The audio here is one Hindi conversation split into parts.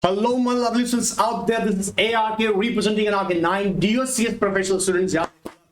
Hello, my lovely students out there. This is ARK representing an ARK9. Dear CS professional students,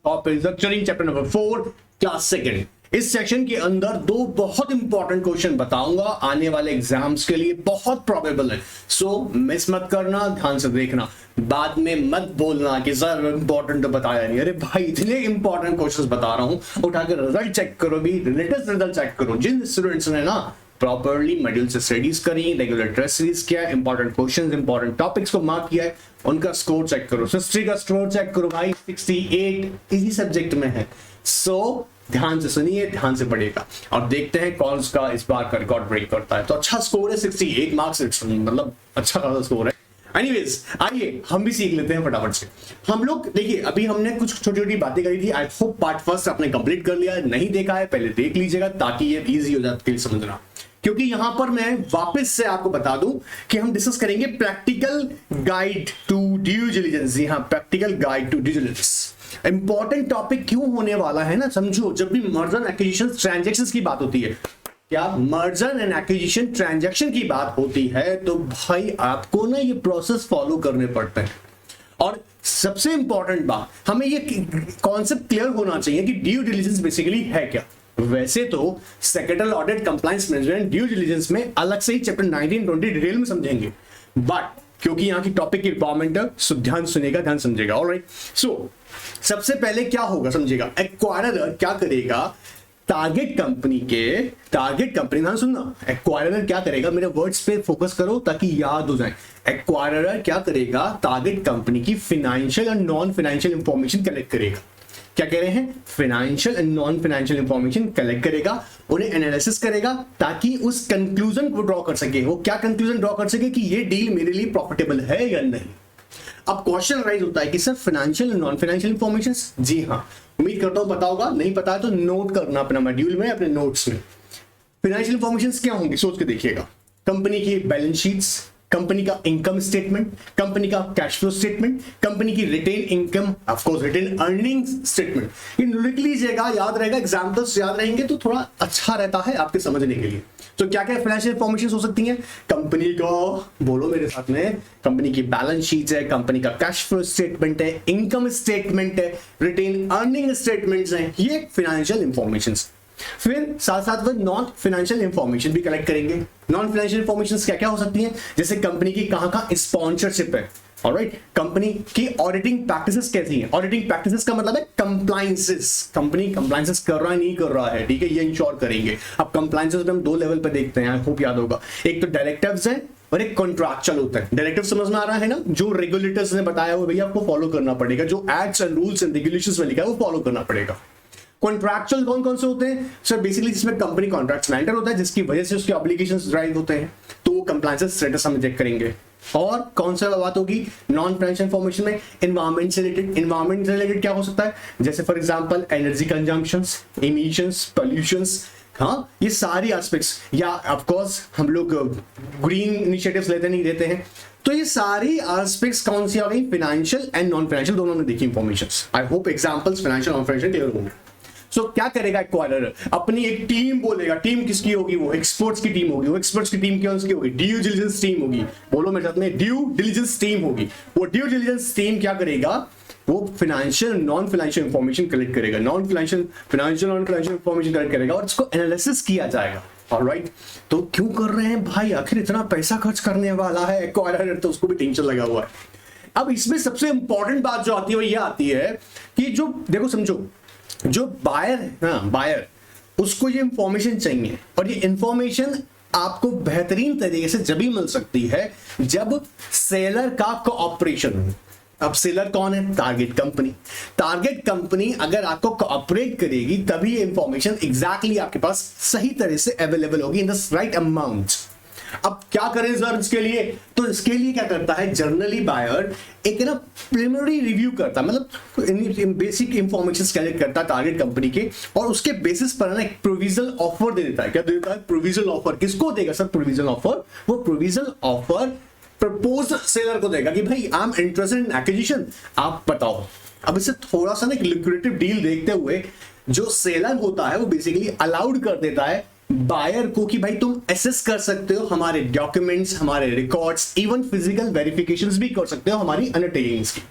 top is lecturing chapter number 4, class 2. इस सेक्शन के अंदर दो बहुत इंपॉर्टेंट क्वेश्चन बताऊंगा आने वाले एग्जाम्स के लिए, बहुत प्रोबेबल है। सो मिस मत करना, ध्यान से देखना, बाद में मत बोलना कि सर इंपॉर्टेंट तो बताया नहीं। अरे भाई इतने इंपॉर्टेंट क्वेश्चंस बता रहा हूं, उठाकर रिजल्ट चेक करो, भी लेटेस्ट रिजल्ट चेक करो। जिन स्टूडेंट्स ने ना प्रॉपर्ली मॉड्यूल से स्टडीज करी, रेगुलर टेस्ट सीरीज किया, इंपॉर्टेंट क्वेश्चंस, इंपॉर्टेंट टॉपिक्स को मार्क किया है, उनका स्कोर चेक करो। हिस्ट्री का स्कोर चेक करो भाई, 68 इसी सब्जेक्ट में है। सो ध्यान से सुनिए, ध्यान से पढ़िएगा और देखते हैं कौन सा इस बार का रिकॉर्ड ब्रेक करता है। तो अच्छा स्कोर है, 68 मार्क्स, मतलब अच्छा खासा स्कोर है। एनीवेज आइए हम भी सीख लेते हैं फटाफट से। हम लोग देखिए, अभी हमने कुछ छोटी छोटी बातें करी थी। आई होप पार्ट फर्स्ट आपने कंप्लीट कर लिया है, नहीं देखा है पहले देख लीजिएगा ताकि ये इजी हो जाए समझना। क्योंकि यहां पर मैं वापस से आपको बता दूं कि हम डिस्कस करेंगे practical guide to due diligence. जी हाँ, practical guide to due diligence important topic क्यों होने वाला है ना, समझो। जब भी मर्जर एंड एक्विजिशन ट्रांजैक्शंस की बात होती है, क्या मर्जर एंड एक्विजिशन ट्रांजैक्शन की बात होती है, तो भाई आपको ना ये प्रोसेस फॉलो करने पड़ते हैं। और सबसे इंपॉर्टेंट बात, हमें ये कॉन्सेप्ट क्लियर होना चाहिए कि ड्यू डिलिजेंस बेसिकली है क्या। वैसे तो secretary audit compliance management due diligence में अलग से ही चैप्टर 19 20 डिटेल में समझेंगे, बट क्योंकि यहाँ की टॉपिक की रिक्वायरमेंट है, सो ध्यान सुनेगा, ध्यान समझेगा। ऑलराइट, सो सबसे पहले क्या होगा समझिएगा, एक्वायरर क्या करेगा, टारगेट कंपनी ध्यान सुनना, एक्वायरर क्या करेगा, मेरे वर्ड्स पे फोकस करो ताकि याद हो जाए। एक्वायरर क्या करेगा, टारगेट कंपनी की फाइनेंशियल और नॉन फाइनेंशियल इंफॉर्मेशन कलेक्ट करेगा। क्या कह रहे हैं, financial and non financial information collect करेगा, उन्हें एनालिसिस करेगा ताकि उस कंक्लूजन को ड्रॉ कर सके। वो क्या कंक्लूजन ड्रॉ कर सके कि ये डील मेरे लिए प्रॉफिटेबल है या नहीं। अब क्वेश्चन राइज होता है कि sir financial and non financial information, जी हाँ उम्मीद करता हूं पता होगा, नहीं पता है तो नोट करना अपना मॉड्यूल में, अपने नोट्स में। फाइनेंशियल इंफॉर्मेशन क्या होंगी सोच के देखिएगा, कंपनी की बैलेंस शीट्स, कंपनी का इनकम स्टेटमेंट, कंपनी का कैश फ्लो स्टेटमेंट, कंपनी की retain income, of course retain earning statement. ये लिख लीजिएगा, याद रहेगा, एग्जांपल्स याद रहेंगे तो थोड़ा अच्छा रहता है आपके समझने के लिए। तो क्या क्या फाइनेंशियल इंफॉर्मेशन हो सकती है, कंपनी का, बोलो मेरे साथ में, कंपनी की बैलेंस शीट्स है, कंपनी का कैश फ्लो स्टेटमेंट है, इनकम स्टेटमेंट है, रिटेन अर्निंग स्टेटमेंट्स हैं, ये फाइनेंशियल इंफॉर्मेशंस। फिर साथ साथ में नॉन फाइनेंशियल इंफॉर्मेशन भी कलेक्ट करेंगे। नॉन फाइनेंशियल इंफॉर्मेशन क्या क्या हो सकती हैं, जैसे कंपनी की कहां कहां स्पॉन्सरशिप है, ऑलराइट, कंपनी की ऑडिटिंग प्रैक्टिसेस कैसी हैं। ऑडिटिंग प्रैक्टिसेस का मतलब है कंप्लायंसेस, कंपनी कंप्लायंसेस कर रहा है नहीं कर रहा है, ठीक है, ये इंश्योर करेंगे। अब कंप्लायंसेस में हम दो लेवल पे देखते हैं, आई होप याद होगा, एक तो डायरेक्टिव्स है और एक कॉन्ट्रैक्चुअल होता है। डायरेक्टिव समझ में आ रहा है ना, जो रेगुलेटर्स ने बताया हुआ भैया आपको फॉलो करना पड़ेगा, जो acts and rules and regulations में लिखा है वो फॉलो करना पड़ेगा। कॉन्ट्रैक्चुअल कौन कौन से होते हैं सर, बेसिकली जिसमें कंपनी कॉन्ट्रैक्ट्स में एंटर होता है, जिसकी वजह से उसके ऑब्लिगेशंस ड्राइव होते हैं, तो वो कंप्लायंस स्टेटस हम चेक करेंगे। और कौन सा बात होगी नॉन फाइनेंशियल इंफॉर्मेशन में, एनवायरमेंट से रिलेटेड। एनवायरमेंट से रिलेटेड क्या हो सकता है, जैसे for example energy consumptions, emissions, pollutions, हाँ ये सारी एस्पेक्ट्स, या ऑफ कोर्स हम लोग ग्रीन इनिशिएटिव्स लेते नहीं देते हैं, तो ये सारी एस्पेक्ट्स कौन सी आ गई, फाइनेंशियल एंड नॉन फाइनेंशियल दोनों ने देखी informations. I hope examples financial non financial clear होंगे। सो क्या करेगा एक्वायरर, अपनी एक टीम बोलेगा, टीम किसकी होगी, वो एक्सपर्ट्स की टीम होगी। वो एक्सपर्ट्स की टीम कौन सी होगी, ड्यू डिलिजेंस टीम होगी। बोलो मेरे साथ में, ड्यू डिलिजेंस टीम होगी। वो ड्यू डिलिजेंस टीम क्या करेगा, वो financial non financial information collect करेगा, नॉन फाइनेंशियल इंफॉर्मेशन कलेक्ट करेगा और इसको एनालिसिस किया जाएगा। ऑलराइट, तो क्यों कर रहे हैं भाई, आखिर इतना पैसा खर्च करने वाला है एक्वायरर, तो उसको भी टेंशन लगा हुआ है। अब इसमें सबसे इंपॉर्टेंट बात जो आती है वो ये आती है कि जो देखो समझो, जो बायर है ना, बायर उसको ये इंफॉर्मेशन चाहिए, और ये इंफॉर्मेशन आपको बेहतरीन तरीके से जब भी मिल सकती है जब सेलर का कोऑपरेशन हो। अब सेलर कौन है, टारगेट कंपनी। टारगेट कंपनी अगर आपको कोऑपरेट करेगी तभी ये इंफॉर्मेशन एग्जैक्टली आपके पास सही तरह से अवेलेबल होगी इन द राइट अमाउंट। अब क्या करें सर इसके लिए, तो इसके लिए क्या करता है, जनरली बायर एक ना प्रिलिमिनरी रिव्यू करता है, मतलब बेसिक इंफॉर्मेशन कलेक्ट करता है टारगेट कंपनी के, और उसके बेसिस पर ना एक प्रोविजनल ऑफर दे देता है। क्या देता है, प्रोविजनल ऑफर। किसको देगा सर प्रोविजनल ऑफर, वो प्रोविजनल ऑफर प्रपोज सेलर को देगा कि भाई आई एम इंटरेस्टेड इन एक्विजिशन, आप बताओ। अब इसे थोड़ा सा ना एक लिक्विडेटिव डील देखते हुए जो सेलर होता है वो बेसिकली अलाउड कर देता है बायर को कि भाई तुम एसेस कर सकते हो हमारे डॉक्यूमेंट्स, हमारे रिकॉर्ड्स, इवन फिजिकल वेरिफिकेशंस भी कर सकते हो हमारी अंडरटेकिंग्स की।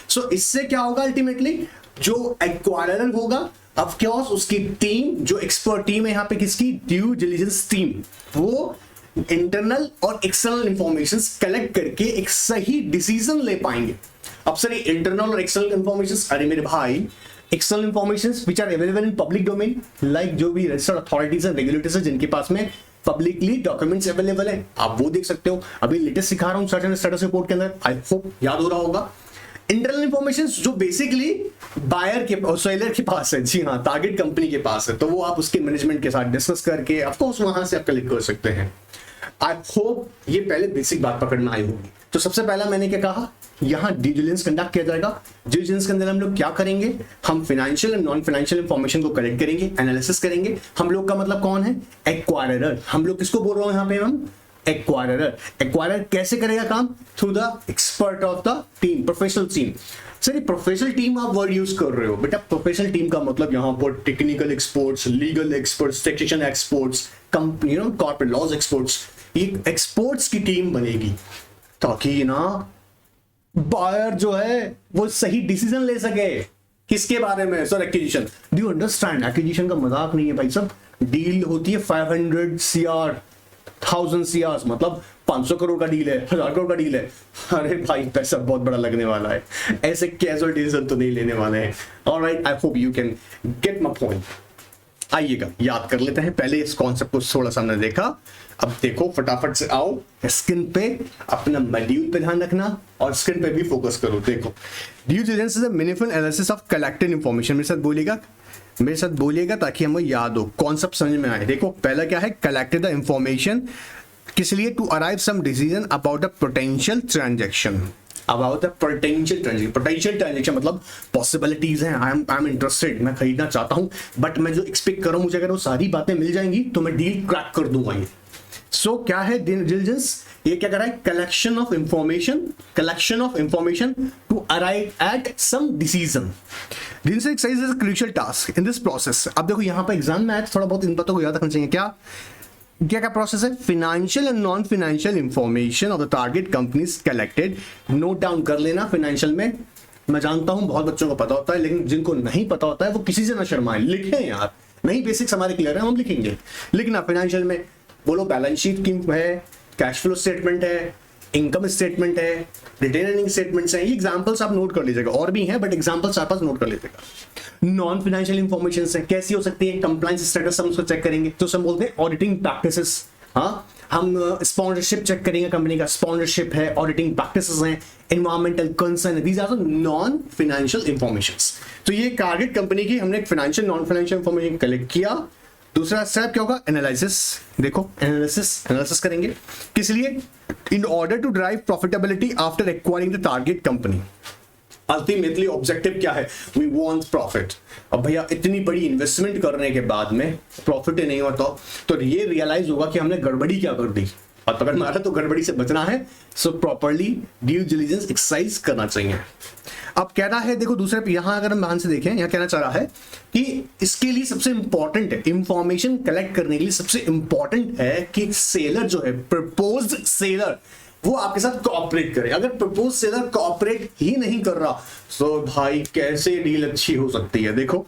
सो इससे क्या होगा अल्टीमेटली, जो एक्वायरर होगा ऑफ कोर्स उसकी टीम, जो एक्सपर्ट टीम है यहाँ पे किसकी, ड्यू डिलिजेंस टीम, वो इंटरनल और एक्सटर्नल इंफॉर्मेशंस कलेक्ट करके एक सही डिसीजन ले पाएंगे। अब सर ये इंटरनल और एक्सटर्नल इंफॉर्मेशंस, अरे मेरे भाई external informations which are available in public domain, like जो भी रजिस्टर्ड अथॉरिटीज एंड रेगुलेटर्स है जिनके पास में पब्लिकली डॉक्यूमेंट्स अवेलेबल है, आप वो देख सकते हो। अभी लेटेस्ट सिखा रहा हूँ सर्च एंड स्टेटस रिपोर्ट के अंदर, आई होप याद हो रहा होगा। इंटरनल इंफॉर्मेशन जो बेसिकली बायर के और सेलर के पास है, जी हाँ, टारगेट कंपनी के पास है, तो वो आप उसके मैनेजमेंट के साथ डिस्कस करके ऑफ कोर्स वहां से आप कलेक्ट कर सकते हैं। आई होप ये पहले बेसिक बात पकड़ना आई होगी। तो सबसे पहला मैंने क्या कहा, यहाँ ड्यू डिलिजेंस कंडक्ट किया जाएगा। ड्यू डिलिजेंस के अंदर हम लोग क्या करेंगे, हम financial and non financial information को कलेक्ट करेंगे, एनालिसिस करेंगे। हम लोग का मतलब कौन है, एक्वायरर। हम लोग किसको बोल रहे हो यहाँ पे हम, एक्वायरर। एक्वायरर कैसे करेगा काम, through the expert of the team, professional team. Sir ये प्रोफेशनल टीम आप वर्ड यूज कर रहे हो, बेटा प्रोफेशनल टीम का मतलब यहाँ पर technical experts, legal experts, taxation experts, company corporate laws experts, ये एक्सपर्ट्स की टीम बनेगी ताकि ना बायर जो है वो सही डिसीजन ले सके। किसके बारे में, sir acquisition. Do you understand, acquisition का मजाक नहीं है भाई साहब। डील होती है 500 CR, 1000 CR, मतलब 500 करोड़ का डील है, 1000 करोड़ का डील है। अरे भाई पैसा बहुत बड़ा लगने वाला है, ऐसे कैजुअल डिसीजन तो नहीं लेने वाले हैं। Alright, I hope you can get my point. आइएगा याद कर लेते हैं, पहले इस कॉन्सेप्ट को थोड़ा सा हमने देखा। अब देखो फटाफट से आओ स्क्रीन पे, अपना मॉड्यूल पे ध्यान रखना और स्क्रीन पे भी फोकस करो। देखो, due diligence is a meaningful analysis of collected information. मेरे साथ बोलिएगा ताकि हमें याद हो, कॉन्सेप्ट समझ में आए। देखो पहला क्या है, कलेक्टेड द इंफॉर्मेशन, किस लिए, to arrive some decision about a potential transaction. About the potential transaction मतलब पॉसिबिलिटीज हैं, आई एम इंटरेस्टेड, मैं खरीदना चाहता हूं, बट मैं जो एक्सपेक्ट कर रहा हूं मुझे अगर वो सारी बातें मिल जाएंगी तो मैं डील क्रैक कर दूंगा। ये सो क्या है ड्यू डिलिजेंस, ये क्या कर रहा है, collection of information to arrive at some decision. Diligence exercise is a crucial task in this process. अब देखो यहाँ पर एग्जाम में आया थोड़ा बहुत इन बातों को याद रखना चाहिए। क्या प्रोसेस है, financial and non financial information of the target companies collected. Note down कर लेना, फाइनेंशियल में मैं जानता हूं बहुत बच्चों को पता होता है, लेकिन जिनको नहीं पता होता है वो किसी से ना शर्माएं, लिखें यार, नहीं बेसिक्स हमारे क्लियर है, हम लिखेंगे। लिखना फाइनेंशियल में बोलो बैलेंस शीट की है, कैश फ्लो स्टेटमेंट है, इनकम स्टेटमेंट है, रिटेन अर्निंग स्टेटमेंट्स हैं। ये एग्जांपल्स आप नोट कर लीजिएगा, और भी हैं बट एग्जांपल्स आप पास नोट कर लीजिएगा। नॉन फाइनेंशियल इंफॉर्मेशन है, कैसी हो सकती है, कंप्लायंस स्टेटस हम उसको चेक करेंगे, तो हम बोलते हैं ऑडिटिंग प्रैक्टिसेस। हाँ, हम स्पॉन्सरशिप चेक करेंगे, कंपनी का स्पॉन्सरशिप है, ऑडिटिंग प्रैक्टिसेस हैं, एनवायरमेंटल कंसर्न है, these are the non financial informations. तो ये टारगेट कंपनी की हमने financial non financial information collect किया। दूसरा स्टेप क्या होगा, एनालिसिस। देखो एनालिसिस करेंगे, किस लिए, in order to drive profitability after acquiring the target company. Ultimately objective क्या है, वी वांट प्रॉफिट। अब भैया इतनी बड़ी इन्वेस्टमेंट करने के बाद में प्रॉफिट ही नहीं होता तो ये रियलाइज होगा कि हमने गड़बड़ी क्या कर दी, और पकड़ मारा तो गड़बड़ी से बचना है। सो प्रॉपर्ली ड्यू डिलिजेंस एक्सरसाइज करना चाहिए। अब कह रहा है, देखो दूसरे पे यहां अगर हम ध्यान से देखें, यहां कहना चाह रहा है कि इसके लिए सबसे इंपॉर्टेंट है, इंफॉर्मेशन कलेक्ट करने के लिए सबसे इंपॉर्टेंट है कि सेलर जो है, प्रपोज्ड सेलर, वो आपके साथ कोऑपरेट करे। अगर प्रपोज सेलर कोऑपरेट ही नहीं कर रहा तो भाई कैसे डील अच्छी हो सकती है। देखो,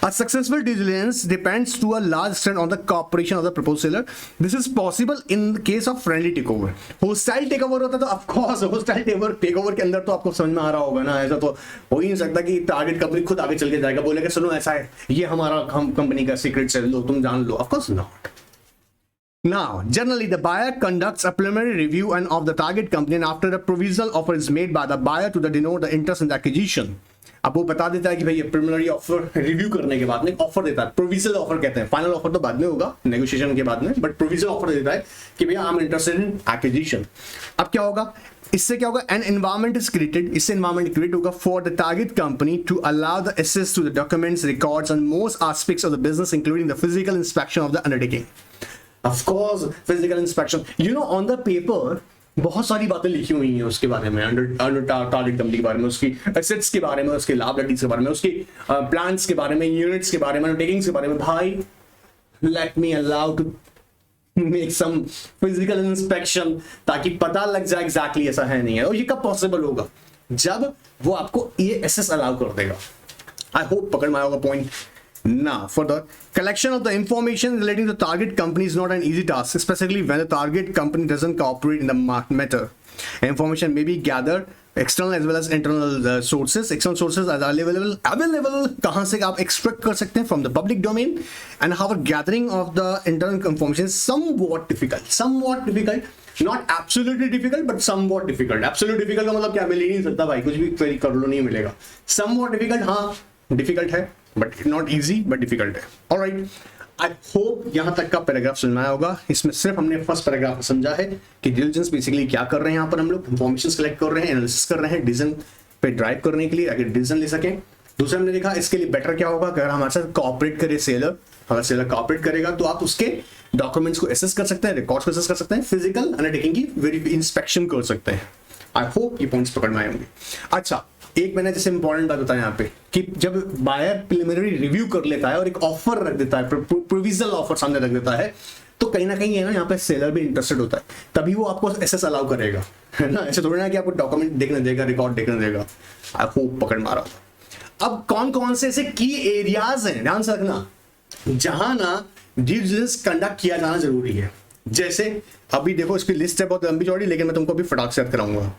a successful due diligence depends to a large extent on the cooperation of the propose seller. This is possible in case of friendly takeover. Hostile takeover होता तो ऑफ कोर्स होस्टाइल टेकओवर के अंदर तो आपको समझ में आ रहा होगा ना, ऐसा तो हो ही नहीं सकता कि टारगेट कंपनी खुद आगे चल के जाएगा, बोलेगा सुनो ऐसा है, ये हमारा कंपनी का सीक्रेट है, लो तुम जान लो। Of course not. Now, generally, the buyer conducts a preliminary review and of the target company, and after a provisional offer is made by the buyer to denote the interest in the acquisition. अब वो बता देता है कि भाई ये प्रिलिमिनरी ऑफर रिव्यू करने के बाद में ऑफर देता है, प्रोविजनल ऑफर कहते हैं, फाइनल ऑफर तो बाद में होगा नेगोशिएशन के बाद में, बट प्रोविजनल ऑफर देता है कि भैया I am interested in acquisition. अब क्या होगा, इससे क्या होगा, एन एनवायरमेंट इज क्रिएटेड, इससे एनवायरमेंट क्रिएट होगा for the target company to allow the access to the documents, records and most aspects of the business including the physical inspection of the undertaking. Of course, physical inspection. You know, on the paper बहुत सारी बातें लिखी हुई हैं उसके बारे में, अंडर टारगेट कंपनी के बारे में, उसकी एसेट्स के बारे में, उसके लायबिलिटीज के बारे में, उसकी प्लान्स के बारे में, यूनिट्स के बारे में, टेकिंग्स के बारे में। भाई let me allow to make some physical inspection, ताकि पता लग जाए एग्जैक्टली ऐसा है नहीं है। और ये कब पॉसिबल होगा? जब वो आपको ये एसेस अलाउ कर देगा। आई होप पकड़ में आया होगा point. Now, for the collection of the information relating to target company is not an easy task, especially when the target company doesn't cooperate in the matter. Information may be gathered external as well as internal sources. External sources are available कहाँ से आप extract कर सकते हैं from the public domain, and however gathering of the internal information is somewhat difficult. Not absolutely difficult, but somewhat difficult. Absolute difficult का मतलब क्या? मिल ही नहीं सकता भाई, कुछ भी query कर लो नहीं मिलेगा। Somewhat difficult, हाँ difficult है, but not easy, but difficult है। ऑलराइट, आई होप यहां तक का पैराग्राफ समझ में आया होगा। इसमें सिर्फ हमने फर्स्ट पैराग्राफ समझा है कि डिलिजेंस बेसिकली क्या कर रहे हैं। यहाँ पर हम लोग इंफॉर्मेशन कलेक्ट कर रहे हैं, एनालिसिस कर रहे हैं डिसीजन पे ड्राइव करने के लिए, अगर डिसीजन ले सकें। दूसरा हमने देखा इसके लिए बेटर क्या होगा, अगर हमारे साथ कोऑपरेट करे सेलर, अगर सेलर कोऑपरेट करेगा तो आप उसके डॉक्यूमेंट्स को एसेस कर सकते हैं, रिकॉर्ड्स को एसेस कर सकते हैं, फिजिकल अंडरटेकिंग की इंस्पेक्शन कर सकते हैं। आई होप ये पॉइंट्स पकड़ में आए होंगे। अच्छा, एक मैंने जैसे इंपॉर्टेंट बात बताया यहाँ पे कि जब बायर प्रिलिमिनरी रिव्यू कर लेता है और एक ऑफर रख देता है, प्रोविजनल ऑफर सामने रख देता है, तो कहीं ना कहीं है ना यहाँ पे सेलर भी इंटरेस्टेड होता है, तभी वो आपको एसेस अलाउ करेगा, है ना। ऐसे थोड़ी ना कि आपको डॉक्यूमेंट देखने देगा, रिकॉर्ड देखने देगा। आई होप पकड़ मारा। अब कौन कौन से ऐसे की एरियाज हैं, ध्यान से रखना, जहां ना ड्यू डिलिजेंस कंडक्ट किया जाना जरूरी है। जैसे अभी देखो इसकी लिस्ट है बहुत लंबी चौड़ी, लेकिन मैं तुमको अभी फटाक से याद कराऊंगा।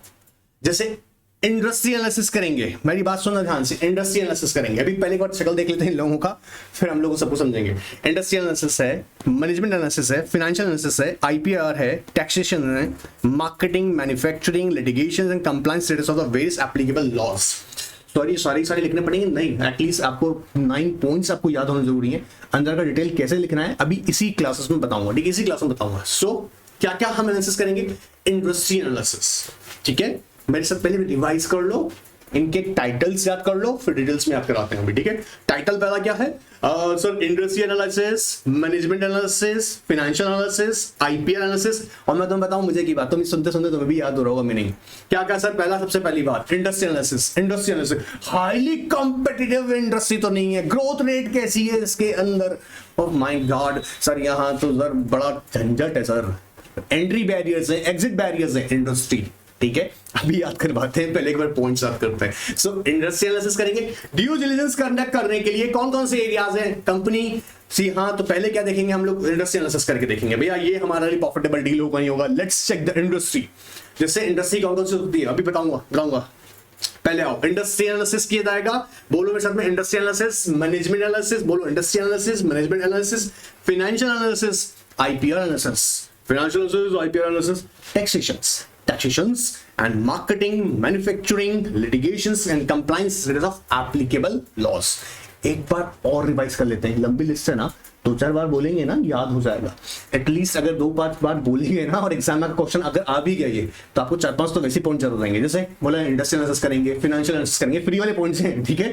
जैसे इंडस्ट्री एनालिसिस करेंगे, मेरी बात सुनना ध्यान से, इंडस्ट्री एनालिसिस करेंगे। अभी पहले एक बार शक्ल देख लेते हैं इन लोगों का, फिर हम लोग सबको समझेंगे। इंडस्ट्री एनालिसिस है, मैनेजमेंट एनालिसिस है, फाइनेंशियल एनालिसिस है, आईपीआर है, टैक्सेशन है, marketing, manufacturing, litigation and compliance status of the various applicable laws. सारी लिखने पड़ेंगे नहीं, एटलीस्ट आपको 9 पॉइंट्स आपको याद होना जरूरी है। अंदर का डिटेल कैसे लिखना है अभी इसी क्लासेस में बताऊंगा, ठीक है, इसी क्लास में बताऊंगा। सो क्या क्या हम एनालिसिस करेंगे? इंडस्ट्री एनालिसिस, ठीक है। मेरे साथ पहले रिवाइज कर लो, इनके टाइटल्स याद कर लो, फिर डिटेल्स में याद कराते हैं, ठीक है। टाइटल पहला क्या है sir? Industry analysis, management analysis, financial analysis, IPR analysis. और मैं तुम्हें बताऊं मजे की बात, तुम सुनते सुनते तुम्हें भी याद हो रहा होगा मीनिंग। क्या क्या सर? पहला सबसे पहली बात industry analysis. Industry analysis highly competitive industry तो नहीं है, ग्रोथ रेट कैसी है इसके अंदर, ओह माय गॉड सर, यहाँ तो सर बड़ा झंझट है सर, एंट्री बैरियर्स है, एग्जिट बैरियर्स है इंडस्ट्री, ठीक है। अभी याद करवाते हैं, पहले एक बार पॉइंट्स याद करते हैं। सो इंडस्ट्री एनालिसिस करेंगे। ड्यू डिलिजेंस कंडक्ट करने के लिए कौन कौन से एरियाज हैं कंपनी सी? हाँ, तो पहले क्या देखेंगे हम लोग? इंडस्ट्री एनालिसिस करके देखेंगे भैया ये हमारा लिए प्रॉफिटेबल डील होगा नहीं होगा। Let's check the industry. जैसे इंडस्ट्री कौन कौन सी होती है अभी बताऊंगा। पहले आओ, इंडस्ट्री एनालिसिस किया जाएगा, बोलो मेरे साथ में, इंडस्ट्री एनालिसिस, मैनेजमेंट एनालिसिस, बोलो industry analysis, management analysis, financial analysis, IPR analysis, financial analysis, IPR analysis, taxations and marketing, manufacturing, litigations and compliance status of applicable laws। एक बार और रिवाइज कर लेते हैं, लंबी लिस्ट है ना, 2-4 बार बोलेंगे ना याद हो जाएगा। एटलीस्ट अगर 2-5 बार बोलेंगे ना और एग्जाम में क्वेश्चन अगर आ भी गया ये, तो आपको 4-5 तो वैसे पॉइंट जरूर रहेंगे। जैसे बोला इंडस्ट्री एनालिसिस करेंगे, फाइनेंशियल एनालिसिस करेंगे, फ्री वाले पॉइंट्स हैं, ठीक है।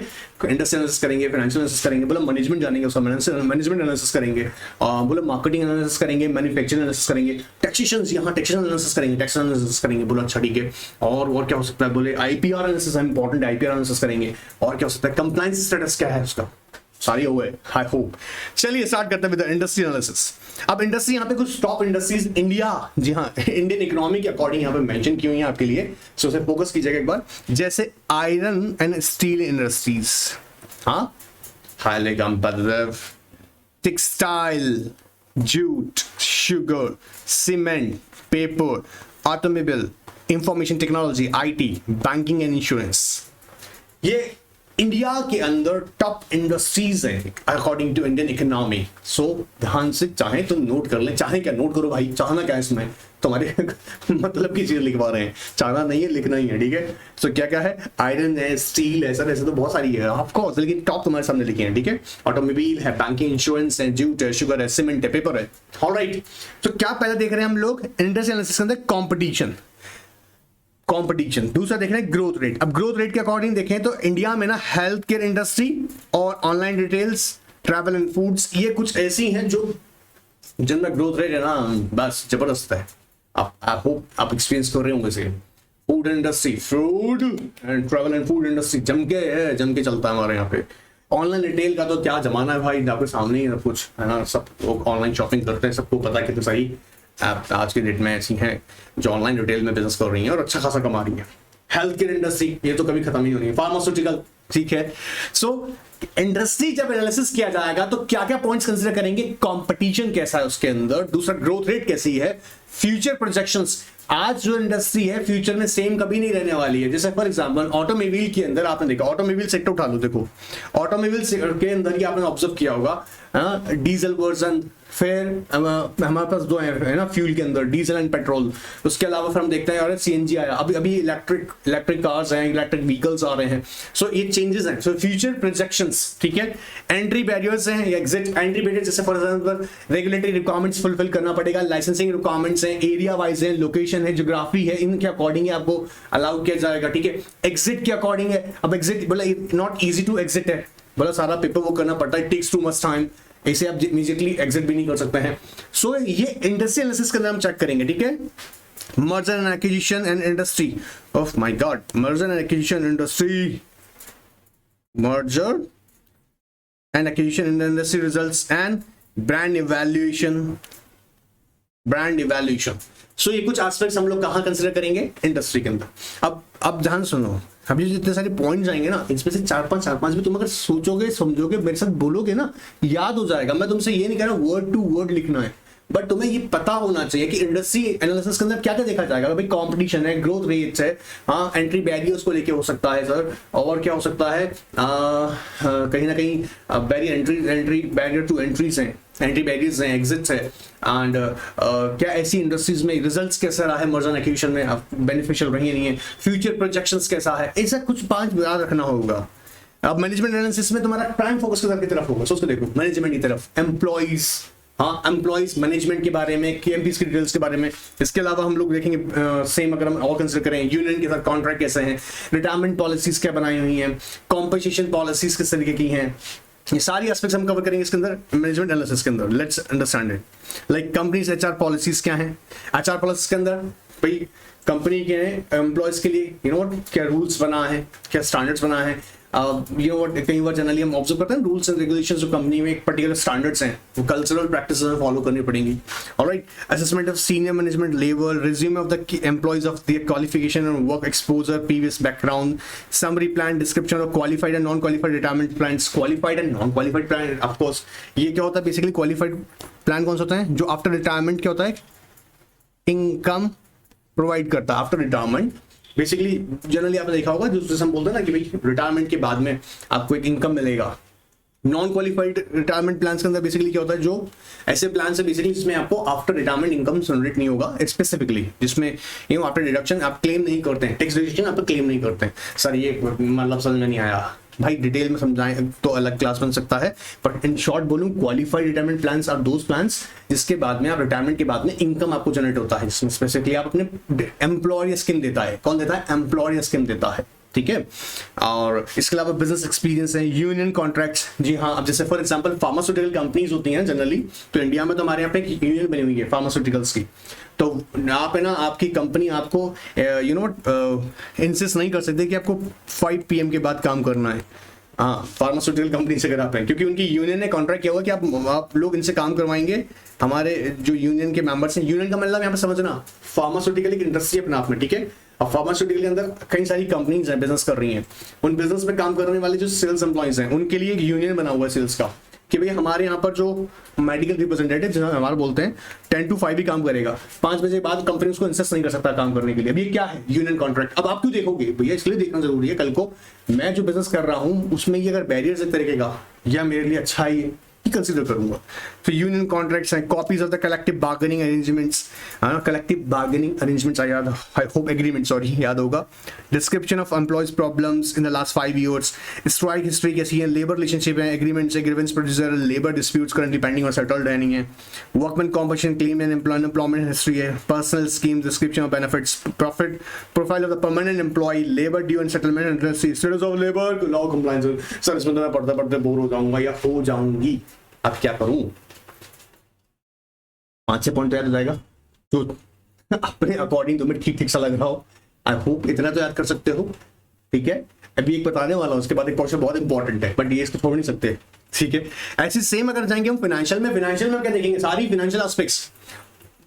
इंडस्ट्री एनालिसिस करेंगे, फाइनेंशियल एनालिसिस करेंगे, बोला मैनेजमेंट जानेंगे, उसका मैनेजमेंट एनालिसिस करेंगे, बोला मार्केटिंग एनालिसिस करेंगे, मैन्युफैक्चरिंग एनालिसिस करेंगे, टैक्सेशन, यहाँ टैक्सेशन एनालिसिस करेंगे, टैक्स एनालिसिस करेंगे, बोला अच्छा ठीक है। और क्या हो सकता है? बोले IPR analysis important, IPR analysis करेंगे। और क्या हो सकता है? कंप्लायंस स्टेटस क्या है उसका, सारी हुए आई होप। चलिए स्टार्ट करते हैं विद इंडस्ट्री एनालिसिस। अब इंडस्ट्री यहाँ पे कुछ टॉप इंडस्ट्रीज इंडिया, जी हाँ, इंडियन इकोनॉमी के अकॉर्डिंग यहाँ पे मेंशन की हुई है आपके लिए, सो उसे फोकस कीजिएगा एक बार। जैसे आयरन एंड स्टील इंडस्ट्रीज, हाँ, highly competitive, textile, jute, sugar, cement, paper, automobile, information technology, IT, banking and insurance, ये इंडिया के अंदर टॉप इंडस्ट्रीज है अकॉर्डिंग टू इंडियन इकोनॉमी। सो ध्यान से चाहे तो नोट कर ले, चाहे क्या नोट करो भाई, चाहना क्या है इसमें, तुम्हारे मतलब की चीज लिखवा रहे हैं, चाहना नहीं है लिखना ही है, ठीक है। सो क्या क्या है? आयरन है, स्टील है, सर ऐसे तो बहुत सारी है ऑफकोर्स, लेकिन टॉप तुम्हारे सामने लिखे हैं, ठीक है। ऑटोमोबाइल है, बैंकिंग, इंश्योरेंस है, जूट है, शुगर है, सीमेंट है, पेपर है, ऑलराइट। तो क्या पहले देख रहे हैं हम लोग इंडस्ट्री एनालिसिस के अंदर? कंपटीशन। दूसरा देख रहे हैं ग्रोथ रेट। अब ग्रोथ रेट के अकॉर्डिंग देखें तो इंडिया में ना हेल्थ केयर इंडस्ट्री और online details, travel and foods, ये कुछ ऐसी हैं जो जिनमें ग्रोथ रेट है ना बस जबरदस्त है। आप एक्सपीरियंस कर रहे होंगे इसे। Food industry, food and travel and food industry जम के चलता है हमारे यहाँ पे। ऑनलाइन रिटेल का तो क्या जमाना है भाई, आपके सामने ही सब कुछ है ना, सब लोग ऑनलाइन शॉपिंग करते हैं, सबको पता है कि तो सही ऐप आज के डेट में ऐसी हैं जो ऑनलाइन रिटेल में बिजनेस कर रही हैं और अच्छा खासा कमा रही हैं। हेल्थ केयर इंडस्ट्री, ये तो कभी खत्म ही नहीं होनी है, फार्मास्यूटिकल, ठीक है। सो इंडस्ट्री जब एनालिसिस किया जाएगा तो क्या क्या पॉइंट्स कंसीडर करेंगे, कंपटीशन कैसा है उसके अंदर, दूसरा ग्रोथ रेट कैसी है, फ्यूचर प्रोजेक्शंस, आज जो इंडस्ट्री है फ्यूचर में सेम कभी नहीं रहने वाली है। जैसे फॉर एग्जांपल ऑटोमोबाइल के अंदर आपने देखा, ऑटोमोबाइल सेक्टर उठा लो, देखो ऑटोमोबाइल सेक्टर के अंदर ही आपने ऑब्जर्व किया होगा डीजल वर्जन, फिर हमारे पास दो है ना फ्यूल के अंदर, डीजल एंड पेट्रोल। उसके अलावा फिर हम देखते हैं और सीएनजी आया, अभी इलेक्ट्रिक कार्स हैं, इलेक्ट्रिक व्हीकल्स आ रहे हैं। सो ये चेंजेस हैं। सो फ्यूचर प्रोजेक्शंस, ठीक है। एंट्री बैरियर्स हैं, एग्जिट एंट्री बैरियर्स, जैसे for example regulatory requirements fulfil करना पड़ेगा, लाइसेंसिंग रिक्वायरमेंट्स हैं, एरिया वाइज है, लोकेशन है, ज्योग्राफी है, इनके अकॉर्डिंग आपको अलाउ किया जाएगा, ठीक है। एग्जिट के अकॉर्डिंग है, अब एग्जिट बोला नॉट इजी टू एग्जिट है, बोला सारा पेपर वर्क करना पड़ता है, टेक्स टू मच टाइम, ऐसे आप इमीडिएटली एग्जिट भी नहीं कर सकते हैं। सो ये इंडस्ट्री एनालिसिस के अंदर हम चेक करेंगे, ठीक है। Merger and acquisition and industry, of my god, merger and acquisition industry, merger and acquisition in the industry results and brand evaluation, so ये कुछ एस्पेक्ट्स हम लोग कहां कंसीडर करेंगे, इंडस्ट्री के अंदर। अब ध्यान सुनो, अभी जितने सारे पॉइंट्स आएंगे ना, इसमें से चार पांच भी तुम अगर सोचोगे, समझोगे, मेरे साथ बोलोगे ना, याद हो जाएगा। मैं तुमसे ये नहीं कह रहा वर्ड टू वर्ड लिखना है, बट तुम्हें ये पता होना चाहिए कि इंडस्ट्री एनालिसिस के अंदर क्या क्या देखा जाएगा। भाई कंपटीशन है, ग्रोथ रेट्स है, हाँ, एंट्री बैरियर्स को लेके हो सकता है सर, और क्या हो सकता है, कहीं ना कहीं बैरियर टू एंट्रीज हैं, एंट्री बैरियर्स हैं, एग्जिट्स है, एंड क्या ऐसी इंडस्ट्रीज में रिजल्ट्स कैसा रहा है, मर्जर एंड एक्विजिशन में बेनिफिशियल रही नहीं है, फ्यूचर प्रोजेक्शंस कैसा है, ऐसा कुछ 5 याद रखना होगा। अब मैनेजमेंट एनालिसिस में तुम्हारा प्राइम फोकस किधर की तरफ होगा, सोच के देखो, मैनेजमेंट की तरफ, एम्प्लॉइज, हाँ, एम्प्लॉइज मैनेजमेंट के बारे में, केएमपीस की डिटेल्स के बारे में। इसके अलावा हम लोग देखेंगे सेम अगर हम और कंसिडर करें, यूनियन के साथ कॉन्ट्रैक्ट कैसे हैं, रिटायरमेंट पॉलिसीज क्या बनाई हुई हैं, कॉम्पनसेशन पॉलिसीज किस तरीके की हैं, ये सारी एस्पेक्ट्स हम कवर करेंगे इसके अंदर मैनेजमेंट एनालिसिस के अंदर। Let's understand it, like companies HR policies क्या हैं, एचआर पॉलिसीज के अंदर भाई कंपनी के एम्प्लॉयज के लिए यू नो क्या रूल्स बना है, क्या स्टैंडर्ड्स बना है, यू नो कई बार जनरली हम ऑब्जर्व करते हैं रूल्स एंड रेगुलेशंस जो कंपनी में एक पर्टिकुलर स्टैंडर्ड्स हैं, वो कल्चरल प्रैक्टिसेस में फॉलो करनी पड़ेंगी। Alright, assessment of senior management level, resume of the employees of their qualification and work exposure, previous background, summary plan, description of qualified and non qualified retirement plans, qualified and non qualified plan. Of course ये क्या होता है, बेसिकली क्वालिफाइड प्लान कौन सा होता है, जो आफ्टर रिटायरमेंट क्या होता है, इनकम प्रोवाइड करता है आफ्टर रिटायरमेंट। बेसिकली जनरली आपने देखा होगा जैसे हम बोलते हैं ना कि भाई रिटायरमेंट के बाद में आपको एक इनकम मिलेगा। नॉन क्वालिफाइड रिटायरमेंट प्लान के अंदर बेसिकली क्या होता है, जो ऐसे प्लान है बेसिकली जिसमें आपको आफ्टर रिटायरमेंट इनकम जनरेट नहीं होगा, स्पेसिफिकली जिसमें यू आफ्टर डिडक्शन आप क्लेम नहीं करते हैं, टैक्स डिडक्शन आप क्लेम नहीं करते हैं। सर ये मतलब समझ में नहीं आया भाई, डिटेल में समझाएं तो अलग क्लास बन सकता है, बट इन शॉर्ट बोलूं qualified retirement plans are those plans जिसके बाद में आप रिटायरमेंट के बाद में इनकम आपको जनरेट होता है, जिसमें स्पेसिफिकली आप अपने एम्प्लॉयर स्कीम देता है, कौन देता है, एम्प्लॉयर स्कीम देता है, ठीक है। और इसके अलावा बिजनेस एक्सपीरियंस है, यूनियन कॉन्ट्रैक्ट्स, जी हाँ। अब जैसे फॉर एग्जांपल फार्मास्यूटिकल कंपनीज होती हैं जनरली, तो इंडिया में तो हमारे यहाँ पे एक यूनियन बनी हुई है फार्मास्यूटिकल्स की, तो आप है ना आपकी कंपनी आपको यू नो इंसिस्ट नहीं कर सकती कि आपको 5 PM के बाद काम करना है, हाँ, फार्मास्यूटिकल कंपनी से अगर आप हैं, क्योंकि उनकी यूनियन ने कॉन्ट्रैक्ट किया हुआ कि आप लोग इनसे काम करवाएंगे, हमारे जो यूनियन के मेंबर्स हैं। यूनियन का मतलब यहाँ पे समझना, फार्मास्यूटिकल एक इंडस्ट्री अपने आप में, ठीक है। अब फार्मास्यूटिकल के अंदर कई सारी कंपनीज हैं, बिजनेस कर रही हैं, उन बिजनेस में काम करने वाले जो सेल्स एम्प्लॉइज हैं उनके लिए एक यूनियन बना हुआ है सेल्स का, कि भाई हमारे यहाँ पर जो मेडिकल रिप्रेजेंटेटिव जिन्हें हमारा बोलते हैं 10 to 5 ही काम करेगा, 5 बजे बाद कंपनी उसको इंसिस्ट नहीं कर सकता काम करने के लिए। अब ये क्या है, यूनियन कॉन्ट्रैक्ट। अब आप क्यों देखोगे भैया, इसलिए देखना जरूरी है, कल को मैं जो बिजनेस कर रहा हूँ उसमें ये अगर बैरियर्स एक तरीके का या मेरे लिए अच्छा ही है, कंसीडर करूंगा। फिर यूनियन कॉन्ट्रैक्ट्स हैं, copies of the collective bargaining arrangements, collective bargaining arrangements याद, आई होप एग्रीमेंट सॉरी याद होगा। Description of employees problems in the last 5 years, strike history कैसी है, लेबर रिलेशनशिप है, एग्रीमेंट्स है, grievance procedure, labour disputes currently pending और सेटल्ड नहीं है, workman compensation claim and employment history है, personal scheme, description of benefits, profit profile of the permanent employee, labour due and settlement, status of labour, law compliance. Sir इसमें तो मैं पढ़ते पढ़ते बोर हो जाऊंगा या हो जाऊंगी, अब क्या करूं, 5-6 पॉइंट तो याद हो जाएगा जो अपने अकॉर्डिंग तुम्हें ठीक ठीक सा लग रहा हो। आई होप इतना तो याद कर सकते हो। ठीक है, अभी एक बताने वाला हूं, उसके बाद एक क्वेश्चन बहुत इंपॉर्टेंट है, बट ये इसको छोड़ नहीं सकते, ठीक है। ऐसे सेम अगर जाएंगे हम फाइनेंशियल में क्या देखेंगे, सारी फाइनेंशियल एस्पेक्ट्स,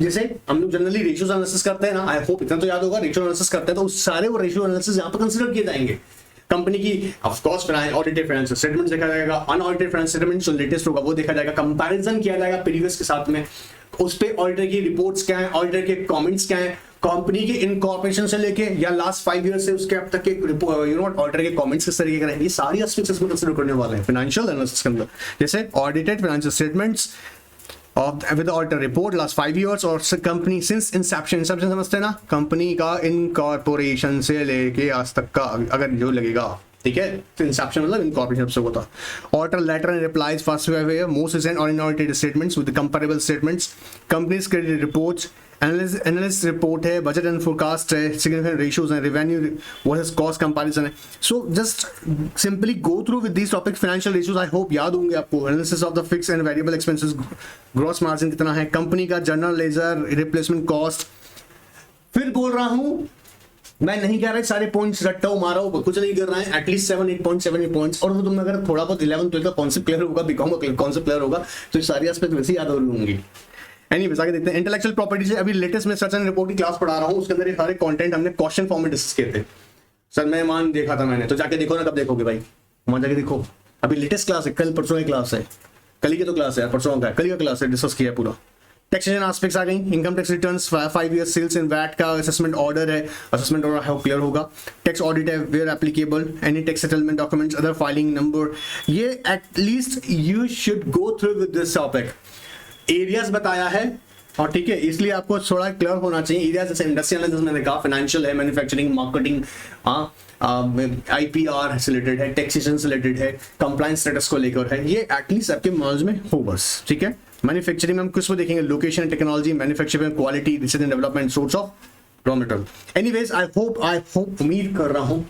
जैसे हम लोग जनरली रेशियोज एनालिसिस करते हैं ना, आई होप इतना तो याद होगा, रेशियो एनालिसिस करते हैं तो सारे वो रेशियो एनालिसिस यहाँ पर कंसीडर किए जाएंगे। कंपनी की of course audited financial statements देखा जाएगा, अनऑडिटेड फाइनेंशियल स्टेटमेंट्स जो लेटेस्ट होगा वो देखा जाएगा, कंपैरिजन किया जाएगा प्रीवियस के साथ में, उस पे ऑडिटर की रिपोर्ट्स क्या है, ऑडिटर के कमेंट्स क्या है, कंपनी के इनकॉर्पोरेशन से लेके या लास्ट 5 ईयर से उसके अब तक के ऑडिटर के कमेंट्स किस तरीके के रहे, ये सारी एस्पेक्ट्स इसमें कंसीडर करने वाले हैं फाइनेंशियल एनालिसिस के अंदर। जैसे audited financial statements with the auditor report last 5 years और company since inception समझते हैं ना, कंपनी का इनकॉर्पोरेशन से लेके आज तक का अगर जो लगेगा, ठीक है, तो इंसेप्शन मतलब इनकॉर्पोरेशन से होता। Auditor letter and replies first most recent और unaudited statements with comparable statements, companies credit reports, analysis report है, बजट एंड फोरकास्ट है, सिग्निफिकेंट रेशियोज है, रेवेन्यू वर्सेस कॉस्ट कंपैरिजन है। So just simply go through with these topic. Financial ratios I hope याद होंगे आपको, analysis of the fix and variable expenses, gross margin कितना है, कंपनी का जर्नल लेजर, रिप्लेसमेंट कॉस्ट। फिर बोल रहा हूं, मैं नहीं कह रहा सारे पॉइंट्स रट्टा मारा हो, कुछ नहीं कर रहा है, एटलीस्ट 7-8 पॉइंट्स, और वो तुम अगर थोड़ा बहुत 11-12 का कॉन्सेप्ट क्लियर होगा, बीकॉम का कॉन्सेप्ट क्लियर होगा, तो ये सारी एस्पेक्ट वैसे याद हो होंगी। एनीवेज आगे देखते हैं। इंटेलेक्चुअल प्रॉपर्टी से अभी लेटेस्ट में सर्च एंड रिपोर्ट की क्लास पढ़ा रहा हूं, उसके अंदर ये सारे कंटेंट हमने क्वेश्चन फॉर्म में डिस्कस किए थे। सर मैं मान देखा था मैंने, तो जाके देखो ना, कब देखोगे भाई, वहां जाके देखो, अभी लेटेस्ट क्लास है, कल परसों की क्लास है, कल की तो क्लास है, परसों का कल का क्लास है, डिस्कस किया पूरा। टैक्सेशन एस्पेक्ट्स आ गई, income tax returns, 5 year sales in VAT का असेसमेंट ऑर्डर है, असेसमेंट ऑर्डर है क्लियर होगा, टैक्स ऑडिट है where applicable, any tax settlement documents, other filing number, ये at least you should go through with this topic. Areas बताया है, और ठीक है, इसलिए आपको थोड़ा क्लियर होना चाहिए। एरिया जैसे इंडस्ट्रियल एनालिसिस मैंने कहा, फाइनेंशियल है, मैन्युफैक्चरिंग, मार्केटिंग, आईपीआर से रिलेटेड है, टैक्सेशन से रिलेटेड है, कंप्लायंस स्टेटस को लेकर है, ये एटलीस्ट आपके नॉलेज में हो बस, ठीक है। मैन्युफैक्चरिंग में हम किस को देखेंगे, location, technology, manufacturing, quality, research and development, source of raw material. Anyways I hope उम्मीद कर रहा हूं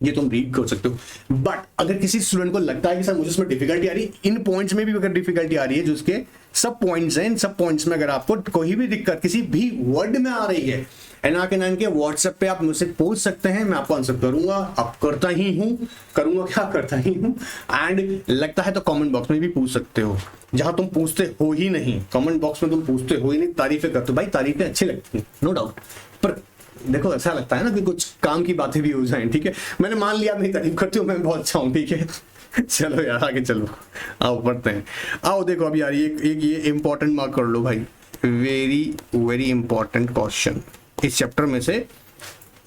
ये तुम रीड कर सकते हो। बट अगर किसी स्टूडेंट को लगता है कि सर मुझे इसमें डिफिकल्टी आ रही है, इन पॉइंट्स में भी अगर डिफिकल्टी आ रही है, जो उसके सब पॉइंट्स हैं, इन सब पॉइंट्स में अगर आपको कोई भी दिक्कत किसी भी वर्ड में आ रही है, NRK9 के व्हाट्सएप पे आप मुझसे पूछ सकते हैं, मैं आपको आंसर करूंगा, अब करता ही हूं, करूंगा क्या, करता ही हूं। एंड लगता है तो कमेंट बॉक्स में भी पूछ सकते हो, जहां तुम पूछते हो ही नहीं, कमेंट बॉक्स में तुम पूछते हो ही नहीं, तारीफें करते हो, भाई तारीफें अच्छी लगती हैं नो डाउट, पर देखो ऐसा लगता है ना कि कुछ काम की बातें भी हो जाएं, ठीक है। मैंने मान लिया मेरी तारीफ करते हो, मैं बहुत अच्छा हूं, ठीक है। चलो यार आगे चलो, आओ पढ़ते हैं। आओ देखो अभी यार ये इंपॉर्टेंट मार्क कर लो भाई, वेरी इंपॉर्टेंट क्वेश्चन इस चैप्टर में से,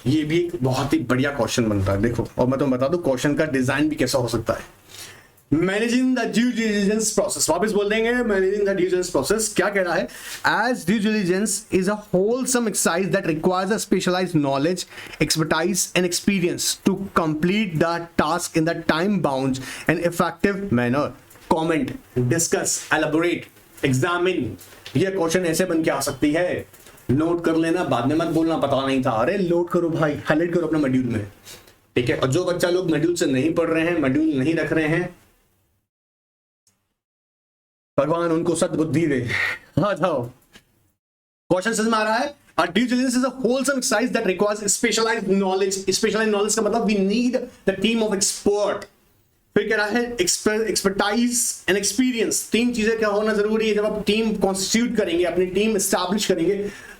ये भी एक बहुत ही बढ़िया क्वेश्चन बनता है, देखो। और मैं तुम्हें बता दूं क्वेश्चन का डिजाइन भी कैसा हो सकता है। Managing the due diligence process, वापस बोल देंगे, managing the due diligence process क्या कह रहा है, as due diligence is a wholesome exercise that requires a specialised knowledge, expertise and experience to complete the task in the time bound and effective manner. Comment, discuss, elaborate, examine, ये क्वेश्चन ऐसे बन के आ सकती है, नोट कर लेना, बाद में मत बोलना पता नहीं था, अरे नोट करो भाई, हाईलाइट करो अपने मॉड्यूल में, ठीक है। और जो बच्चा लोग मॉड्यूल से नहीं पढ़ रहे हैं, मॉड्यूल नहीं रख रहे हैं, भगवान उनको सद्बुद्धि दे। हाँ जाओ, क्वेश्चन समझ में आ रहा है। A due diligence is a wholesome exercise that requires specialized knowledge. Specialized knowledge का मतलब we need the team of expert. फिर कह रहा है एक्सपर्टाइज एंड एक्सपीरियंस, 3 चीजें क्या होना जरूरी है जब आप टीम कॉन्स्टिट्यूट करेंगे, अपनी टीम एस्टैब्लिश करेंगे।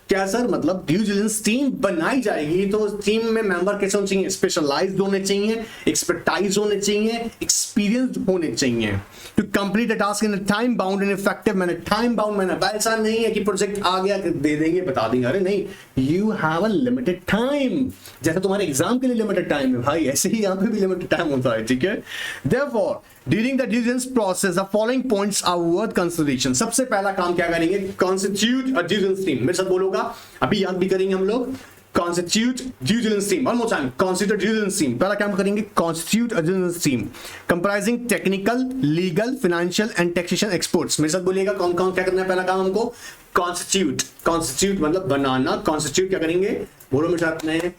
क्या सर मतलब ड्यू डिलिजेंस टीम बनाई जाएगी तो टीम में मेंबर कैसे होने चाहिए, स्पेशलाइज्ड होने चाहिए, एक्सपर्टाइज होने चाहिए, एक्सपीरियंस्ड होने चाहिए, to complete a task in a time bound and effective manner. Time bound manner, ऐसा नहीं है कि प्रोजेक्ट आ गया दे देंगे बता देंगे, अरे नहीं, you have a limited time, जैसे तुम्हारे एग्जाम के लिए लिमिटेड टाइम है भाई, ऐसे ही यहाँ पे भी लिमिटेड टाइम होता है, ठीक है। Therefore, during the diligence process, the following points are worth consideration. सबसे पहला काम क्या करेंगे, constitute a diligence team। मेरे साथ बोलोगा, अभी याद भी करेंगे हम लोग, constitute due diligence team। One more time, constitute due diligence team। पहला काम करेंगे, constitute a diligence team comprising technical, legal, financial and taxation experts। मेरे साथ बोलिएगा कौन कौन क्या करना है, पहला काम हमको constitute मतलब बनाना, constitute क्या करेंगे, बोलो मेरे साथ में,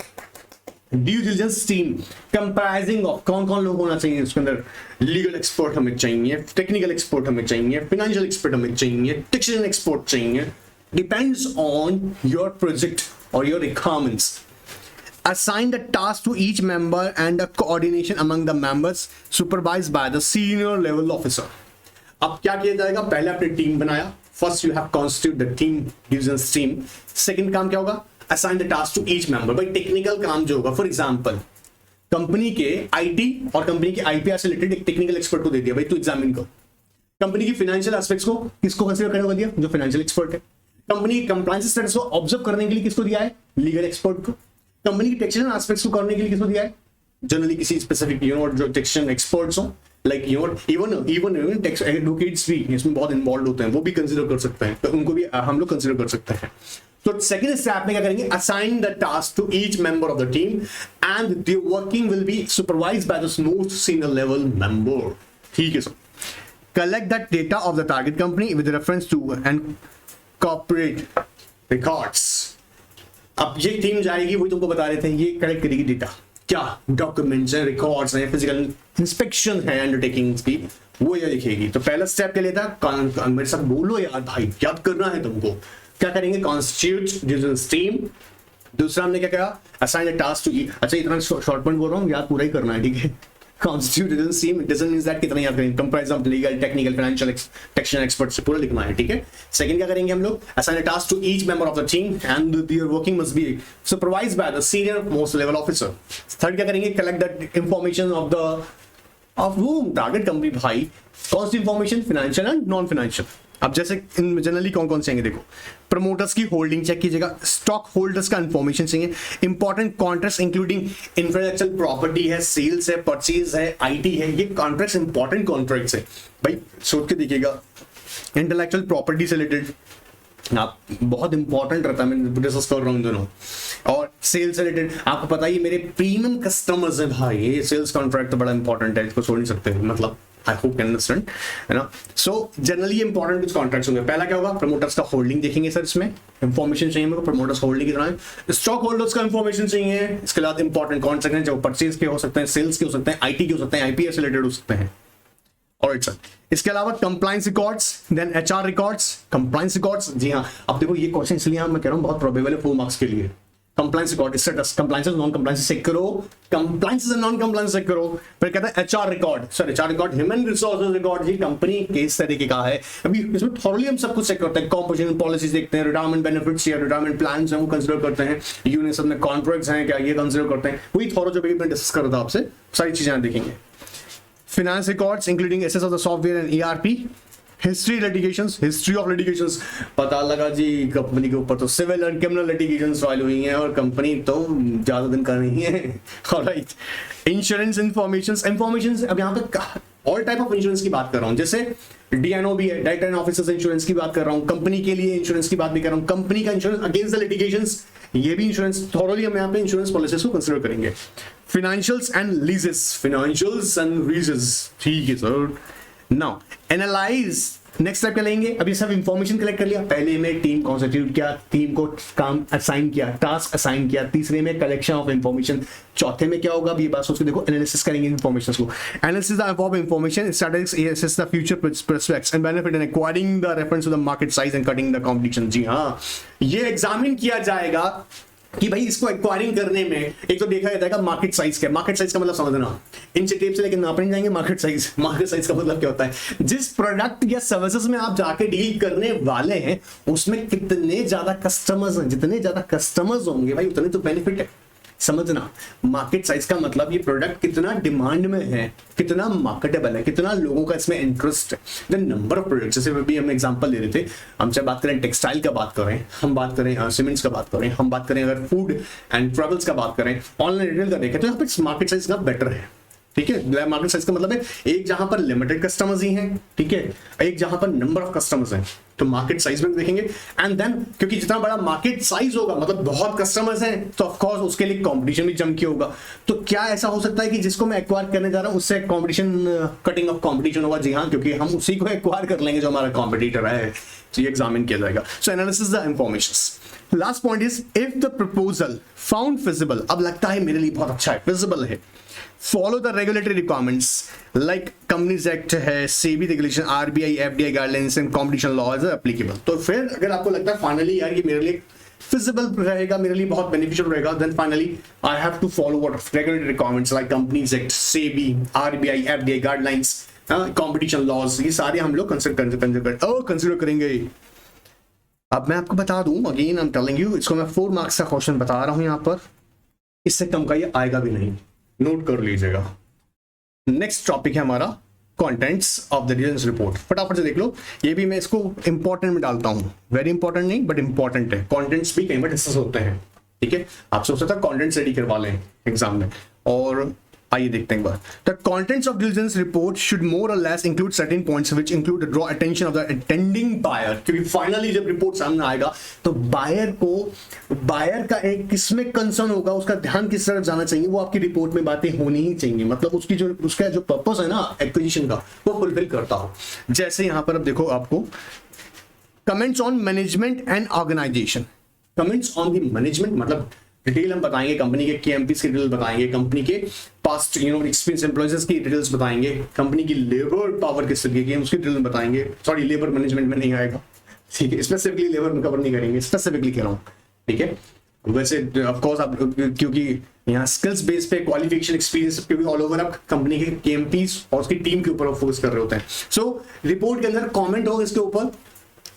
due diligence team comprising of कौन कौन लोग होना चाहिए उसके अंदर, लीगल एक्सपर्ट हमें चाहिए, टेक्निकल एक्सपर्ट हमें चाहिए, फाइनेंशियल एक्सपर्ट हमें चाहिए, टैक्सेशन एक्सपर्ट चाहिए, डिपेंड्स ऑन योर प्रोजेक्ट और your requirements. assign the task to each member and the coordination among the members supervised by the senior level officer. अब क्या किया जाएगा, पहले आपने टीम बनाया, first you have constitute the team, division team. Second काम क्या होगा, assign the task to each member. भाई टेक्निकल काम जो होगा, फॉर एग्जांपल कंपनी के आईटी और कंपनी के आईपीआर से रिलेटेड एक टेक्निकल एक्सपर्ट को दे दिया, भाई तू एग्जामिन कर. कंपनी की फाइनेंशियल एस्पेक्ट्स को किसको कंसीडर करने को दिया, जो फाइनेंशियल एक्सपर्ट है. कंपनी की कंप्लायंस स्टेटस को ऑब्जर्व करने के लिए किसको दिया है, लीगल एक्सपर्ट को. कंपनी की टैक्सेशन एस्पेक्ट्स को करने के लिए किसको दिया है, जनरली किसी स्पेसिफिक जो टैक्सेशन एक्सपर्ट्स हो, लाइक इवन टैक्स एडवोकेट्स भी इसमें बहुत इन्वॉल्व होते हैं, वो भी कंसीडर कर सकते हैं, तो उनको भी हम लोग कंसीडर कर सकते हैं. तो सेकंड स्टेप में क्या करेंगे, assign the task to each member of the team and the working will be supervised by the most senior level member. ठीक है sir. Collect the data of the target company with reference to and corporate records. अब ये टीम जाएगी, वही तुमको बता रहे थे, ये कलेक्ट करेगी डेटा, क्या डॉक्यूमेंट्स हैं, रिकॉर्ड्स हैं, फिजिकल इंस्पेक्शन है, अंडरटेकिंग्स की, वो ये लिखेगी. तो पहला स्टेप क्या लेता है, मेरे साथ बोलो यार भाई, याद करना है तुमको. क्या करेंगे, कॉन्स्टिट्यूट डिविजन टीम. दूसरा हमने क्या कहा, असाइन अ टास्क टू. अच्छा इतना शॉर्ट पॉइंट बोल रहा हूँ, याद पूरा ही करना है, ठीक है. Constitute division team, it doesn't mean that कितना याद करेंगे, comprise of legal, technical, financial, taxation expert से पूरा लिखना है, ठीक है. सेकंड क्या करेंगे हम लोग, assign a task to each member of the team and their working must be supervised by the senior most level officer. Third क्या करेंगे, collect the information of room target company. भाई कौन सी information, financial and non financial. अब जैसे जनरली कौन कौन से आएंगे, देखो प्रमोटर्स की होल्डिंग चेक कीजिएगा, स्टॉक होल्डर्स का इंफॉर्मेशन चाहिए, important contracts including intellectual property है, सेल्स है, परचेज है, आईटी है, ये कॉन्ट्रैक्ट्स इंपॉर्टेंट कॉन्ट्रैक्ट्स है. भाई सोच के देखिएगा, इंटेलेक्चुअल प्रॉपर्टी से रिलेटेड आप बहुत इंपॉर्टेंट रहता है, मैं डिस्कस कर रहा हूँ दोनों. और सेल्स से रिलेटेड आपको पता ही, मेरे प्रीमियम कस्टमर्स है भाई, ये सेल्स कॉन्ट्रैक्ट तो बड़ा इंपॉर्टेंट है, इसको छोड़ नहीं सकते, मतलब आई होप कैन अंडरस्टैंड, है ना. सो जनरली इंपॉर्टेंट कुछ कॉन्ट्रैक्ट्स होंगे. पहला क्या होगा, प्रमोटर्स का होल्डिंग देखेंगे सर, इसमें इंफॉर्मेशन चाहिए मेरे को, प्रमोटर्स होल्डिंग कितना है, स्टॉक होल्डर्स का इंफॉर्मेशन चाहिए. इसके बाद इंपॉर्टेंट कॉन्ट्रैक्ट हैं, जो परचेज के हो सकते हैं, सेल्स के हो सकते हैं, आईटी के हो सकते हैं, आईपीआर से रिलेटेड हो सकते हैं. Alright sir. इसके अलावा compliance records, then HR records. Compliance records, जी हाँ, अब देखो ये क्वेश्चन इसलिए मैं कह रहा हूँ बहुत प्रोबेबल है 4 मार्क्स के लिए. Compliance record, status, compliance, non compliance check करो, compliance and non compliance check करो. फिर कहता है HR record. Sir HR record, human resources record, ये कंपनी किस तरीके का है, अभी इसमें थॉरली हम सब कुछ चेक करते हैं. कॉम्पोजिशन पॉलिसीज देखते हैं, रिटायरमेंट बेनिफिट्स या रिटायरमेंट प्लान्स हम कंसीडर करते हैं, यूनियन में कॉन्ट्रैक्ट्स हैं क्या, ये कंसीडर करते हैं. वही थॉरो जो भी मैं डिस्कस कर रहा था आपसे, सारी चीजें देखेंगे. Finance records including access of the software and ERP. History litigations, history of litigations, पता लगा जी कंपनी के ऊपर तो civil and criminal litigations file हुई हैं और कंपनी तो ज्यादा दिन का नहीं है. ऑलराइट. इंश्योरेंस इंफॉर्मेशन, अब यहाँ पे ऑल टाइप ऑफ इंश्योरेंस की बात कर रहा हूँ, जैसे डीएनओ भी है, डायरेक्टर एंड ऑफिसर्स इंश्योरेंस की बात कर रहा हूँ, कंपनी के लिए इंश्योरेंस की बात भी कर रहा हूँ, कंपनी का इंश्योरेंस अगेंस्ट द लिटिगेशंस, ये भी इंश्योरेंस. थॉरली हम यहाँ पे इंश्योरेंस पॉलिसीज को कंसीडर करेंगे. फाइनेंशियल्स एंड लीजेस, ठीक है sir. Now analyse, next step क्या लेंगे, अभी सब इंफॉर्मेशन कलेक्ट कर लिया. पहले में टीम कॉन्स्टिट्यूट किया, टीम को काम असाइन किया, टास्क असाइन किया. तीसरे में कलेक्शन ऑफ इंफॉर्मेशन. चौथे में क्या होगा, अभी ये बात सोच के देखो, एनालिसिस करेंगे इंफॉर्मेशन को. Analysis the above information, strategic assess the future prospects and benefit and acquiring the reference to the market size and cutting the competition. जी हाँ, ये एग्जामिन किया जाएगा कि भाई इसको एक्वायरिंग करने में एक तो देखा जाता है मार्केट साइज क्या. मार्केट साइज का मतलब समझना, इंच टेप से लेकर नापने जाएंगे. मार्केट साइज का मतलब क्या होता है, जिस प्रोडक्ट या सर्विसेज में आप जाके डील करने वाले हैं उसमें कितने ज्यादा कस्टमर्स हैं. जितने ज्यादा कस्टमर्स होंगे भाई उतने तो बेनिफिट है. समझना, मार्केट साइज का मतलब ये प्रोडक्ट कितना डिमांड में है, कितना मार्केटेबल है, कितना लोगों का इसमें इंटरेस्ट है. द नंबर ऑफ प्रोडक्ट्स, जैसे भी हम एग्जांपल ले रहे थे, हम चाहे बात करें टेक्सटाइल का बात करें, हम बात करें सीमेंट्स का बात करें, हम बात करें अगर फूड एंड ट्रेवल्स का बात करें, ऑनलाइन रिटेल का देखें, तो यहाँ पे मार्केट साइज का बेटर है. ठीक है, मार्केट साइज का मतलब है एक जहां पर लिमिटेड कस्टमर्स ही हैं, ठीक है, एक जहां पर नंबर ऑफ कस्टमर्स हैं, तो मार्केट साइज में देखेंगे. एंड देन क्योंकि जितना बड़ा मार्केट साइज होगा मतलब बहुत कस्टमर्स हैं, तो ऑफ कोर्स उसके लिए कंपटीशन भी जम के होगा. तो क्या ऐसा हो सकता है कि जिसको मैं एक्वायर करने जा रहा हूं उससे कंपटीशन, कटिंग ऑफ कंपटीशन होगा. जी हाँ, क्योंकि हम उसी को एक्वायर कर लेंगे जो हमारा कॉम्पिटिटर है. तो ये एग्जामिन किया जाएगा. So analysis the information. Last point is if the proposal found feasible. अब लगता है मेरे लिए बहुत अच्छा है, फिजिबल है. Follow the regulatory requirements like Companies Act है, SEBI regulation, RBI, FDI guidelines and competition laws are applicable. तो फिर अगर आपको लगता है फाइनली यार ये मेरे लिए फिजिबल रहेगा, मेरे लिए बहुत बेनिफिशियल रहेगा, then finally I have to follow what regulatory requirements like companies act, SEBI, RBI, FDI guidelines, competition laws, ये सारे हम लोग कंसिडर करेंगे। अब मैं आपको बता दूं, again I am telling you, इसको मैं 4 मार्क्स का क्वेश्चन बता रहा हूं यहां पर, इससे कम का ये आएगा भी नहीं, नोट कर लीजिएगा। नेक्स्ट टॉपिक है हमारा contents of the diligence report. फटाफट से देख लो, ये भी मैं इसको इंपॉर्टेंट में डालता हूं, वेरी इंपॉर्टेंट नहीं बट इंपॉर्टेंट है। कंटेंट्स भी कई बार डिस्कस होते हैं, ठीक है, आप सोच सकते हैं कंटेंट्स रेडी करवा लें एग्जाम में। और आइए देखते हैं एक बार, the contents of diligence report should more or less include certain points which include draw attention of the attending buyer, क्योंकि फाइनली जब रिपोर्ट सामने आएगा तो बायर का एक किसमें कंसर्न होगा, उसका ध्यान किस तरफ जाना चाहिए, वो आपकी रिपोर्ट में बातें होनी ही चाहिए, मतलब उसका जो पर्पस है ना एक्विजिशन का, वो फुलफिल करता हो। जैसे यहां पर अब देखो आपको comments on management and organisation, comments on the management मतलब डिटेल हम बताएंगे, कंपनी के केएमपीस की डिटेल बताएंगे, कंपनी के पास्ट एक्सपीरियंस एम्प्लॉयज की डिटेल्स बताएंगे, कंपनी की लेबर पावर किस तरीके की है उसकी डिटेल बताएंगे। सॉरी, लेबर मैनेजमेंट में नहीं आएगा, ठीक है, स्पेसिफिकली लेबर में कवर नहीं करेंगे, स्पेसिफिकली कह रहा हूं, ठीक है। वैसे ऑफ कोर्स आप, क्योंकि यहाँ स्किल्स बेस पे क्वालिफिकेशन एक्सपीरियंस, क्योंकि ऑल ओवर आप कंपनी के केएमपीस और उसकी टीम के ऊपर फोकस कर रहे होते हैं। सो रिपोर्ट के अंदर कमेंट होगा इसके ऊपर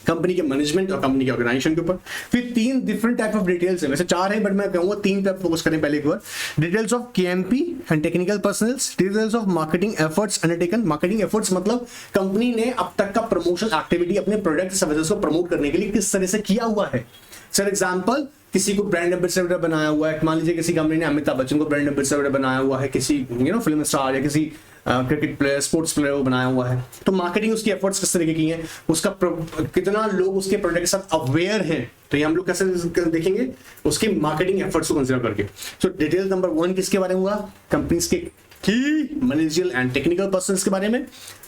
कंपनी के मैनेजमेंट और कंपनी के ऑर्गेनाइजेशन के ऊपर। फिर 3 डिफरेंट टाइप ऑफ डिटेल्स है, वैसे 4 है बट मैं कहूंगा 3 टाइप फोकस करें पहले एक बार। Details of KMP and technical personnels, details of marketing efforts undertaken, marketing efforts मतलब कंपनी ने अब तक का प्रमोशन एक्टिविटी अपने प्रोडक्ट सर्विसेज को प्रमोट करने के लिए किस तरह से किया हुआ है। फॉर एग्जांपल, किसी को ब्रांड एम्बेसडर बनाया हुआ है, मान लीजिए किसी कंपनी ने अमिताभ बच्चन को ब्रांड एम्बेसडर बनाया हुआ है, किसी फिल्म स्टार या किसी क्रिकेट प्लेयर, स्पोर्ट्स प्लेयर को बनाया हुआ है, तो मार्केटिंग उसकी एफर्ट्स किस तरीके की हैं, उसका कितना लोग उसके प्रोडक्ट के साथ अवेयर हैं, तो ये हम लोग कैसे देखेंगे, उसकी मार्केटिंग एफर्ट्स को कंसीडर करके। सो डिटेल नंबर 1 किसके बारे में हुआ, कंपनीज के की मैनेजरियल एंड टेक्निकल पर्सन्स के बारे में।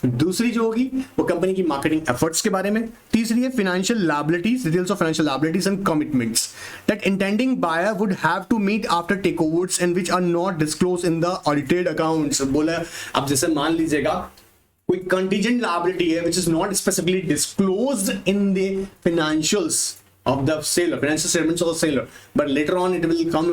दूसरी जो होगी वो कंपनी की मार्केटिंग एफर्ट्स के बारे में। तीसरी है financial liabilities, details of financial liabilities and commitments that intending buyer would have to meet after takeovers and which are not disclosed in the audited accounts. बोला, अब जैसे मान लीजिएगा कोई कंटीजेंट लायबिलिटी है which is not specifically disclosed in the financials of the seller, financial statements of the seller, but later on it will come,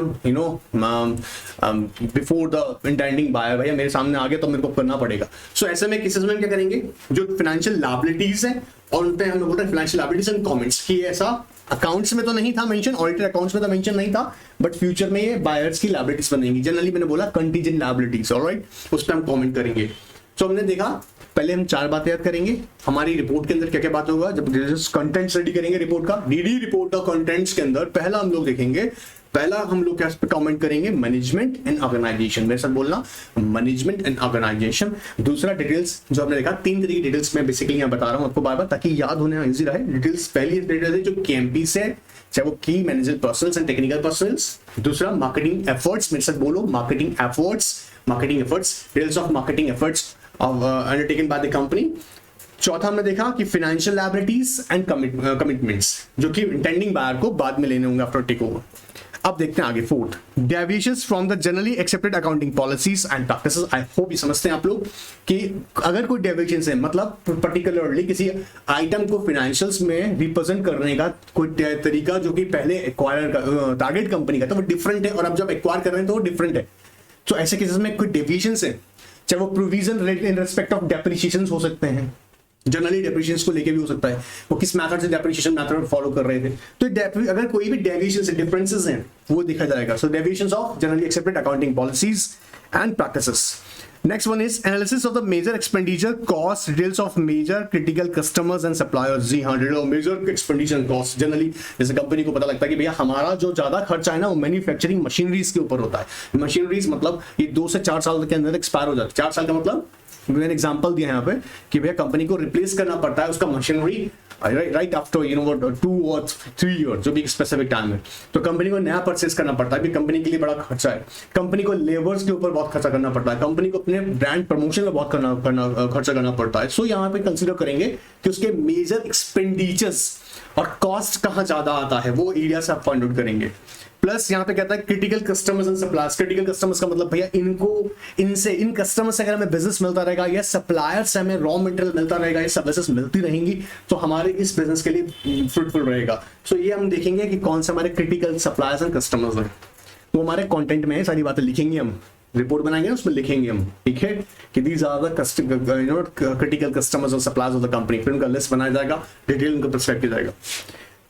before the intending buyer, भैया मेरे सामने आ गया तो मेरे को करना पड़ेगा। So ऐसे में केसेस में क्या करेंगे, जो फाइनेंशियल लायबिलिटीज है और उन पे हम लोग बोलते हैं फाइनेंशियल लायबिलिटीज एंड कमेंट्स की, ऐसा अकाउंट्स में तो नहीं था मेंशन, ऑडिटेड अकाउंट्स में तो मेंशन नहीं था, बट फ्यूचर में ये बायर्स की लायबिलिटीज बनेंगी। जनरली मैंने बोला कंटीजेंट लायबिलिटीज, ऑलराइट, उस पर हम कमेंट करेंगे। सो हमने देखा, पहले हम 4 बातें याद करेंगे, हमारी रिपोर्ट के अंदर क्या क्या बात होगा जब कंटेंट्स रेडी करेंगे रिपोर्ट का, डीडी रिपोर्ट का कंटेंट्स के अंदर पहला हम लोग देखेंगे, पहला हम लोग क्या पे कमेंट करेंगे, मैनेजमेंट एंड ऑर्गेनाइजेशन, मेरे साथ बोलना, मैनेजमेंट एंड ऑर्गेनाइजेशन। दूसरा डिटेल्स जो हमने देखा, 3 तरीके की डिटेल्स मैं बेसिकली यहाँ बता रहा हूँ आपको बार बार ताकि याद होने में इजी रहे। डिटेल्स, पहली डिटेल है जो केएमपी से, चाहे वो key manager personnels and technical personnels. दूसरा मार्केटिंग एफर्ट्स, मेरे साथ बोलो, marketing efforts, details of marketing efforts undertaken by the company। चौथा हमने देखा कि फाइनेंशियल लायबिलिटीज एंड कमिटमेंट्स जो कि इंटेंडिंग बायर को बाद में लेने होंगे आफ्टर टेक ओवर। अब देखते हैं आगे, 4th deviations from the generally accepted accounting policies and practices. I hope ये समझते हैं आप लोग कि अगर कोई डेविएशंस है, मतलब पर्टिकुलरली किसी आइटम को फाइनेंशियल्स में रिप्रेजेंट करने का कोई तरीका जो कि पहले एक्वायर का टारगेट कंपनी का था वो डिफरेंट है, और अब जब एक्वायर कर रहे हैं तो वो डिफरेंट है। तो ऐसे केसेस में कोई डेविएशंस है, चाहे वो provision in respect of depreciation हो सकते हैं, जनरली डेप्रिसिएशन को लेके भी हो सकता है, वो किस मेथड से डेप्रिसिएशन मेथड फॉलो कर रहे थे, तो अगर कोई भी डेविएशन से डिफरेंसेस हैं वो देखा जाएगा। So deviations of generally accepted accounting policies and practices. Next one is analysis of the major expenditure costs, details of major critical customers and suppliers। जी हाँ, detail of major expenditure cost, generally जैसे कंपनी को पता लगता है कि भैया हमारा जो ज्यादा खर्चा है ना वो मैन्युफैक्चरिंग मशीनरीज के ऊपर होता है। मशीनरीज मतलब ये 2 से 4 साल के अंदर एक्सपायर हो जाती है। 4 साल का मतलब मैंने एग्जांपल दिया है यहाँ पे कि भैया कंपनी को रिप्लेस करना पड़ता है उसका मशीनरी राइट आफ्टर 2 और 3 ईयर, जो भी स्पेसिफिक टाइम है, तो कंपनी को नया परचेस करना पड़ता है, कंपनी के लिए बड़ा खर्चा है, कंपनी को लेबर्स के ऊपर बहुत खर्चा करना पड़ता है, कंपनी को अपने ब्रांड प्रमोशन में बहुत खर्चा करना पड़ता है। सो यहाँ पे कंसीडर करेंगे कि उसके मेजर एक्सपेंडिचर्स और कॉस्ट कहाँ ज्यादा आता है, वो एरिया से आप फाइंड आउट करेंगे। प्लस यहाँ पे कहता है critical customers and suppliers. Critical customers का मतलब भैया इन कस्टमर्स से अगर हमें बिजनेस मिलता रहेगा या सप्लायर्स से हमें रॉ मटेरियल मिलता रहेगा, ये सर्विसेज मिलती रहेंगी, तो हमारे इस बिजनेस के लिए फ्रूटफुल रहेगा। सो ये हम देखेंगे कि कौन से हमारे क्रिटिकल सप्लायर्स एंड कस्टमर्स हैं, तो हमारे कंटेंट में सारी बातें लिखेंगे, हम रिपोर्ट बनाएंगे उसमें लिखेंगे हम, ठीक है, कि these are the critical customers और सप्लायर्स ऑफ द कंपनी। फिर उनका लिस्ट बनाया जाएगा, डिटेल उनका प्रिस्क्राइब किया जाएगा।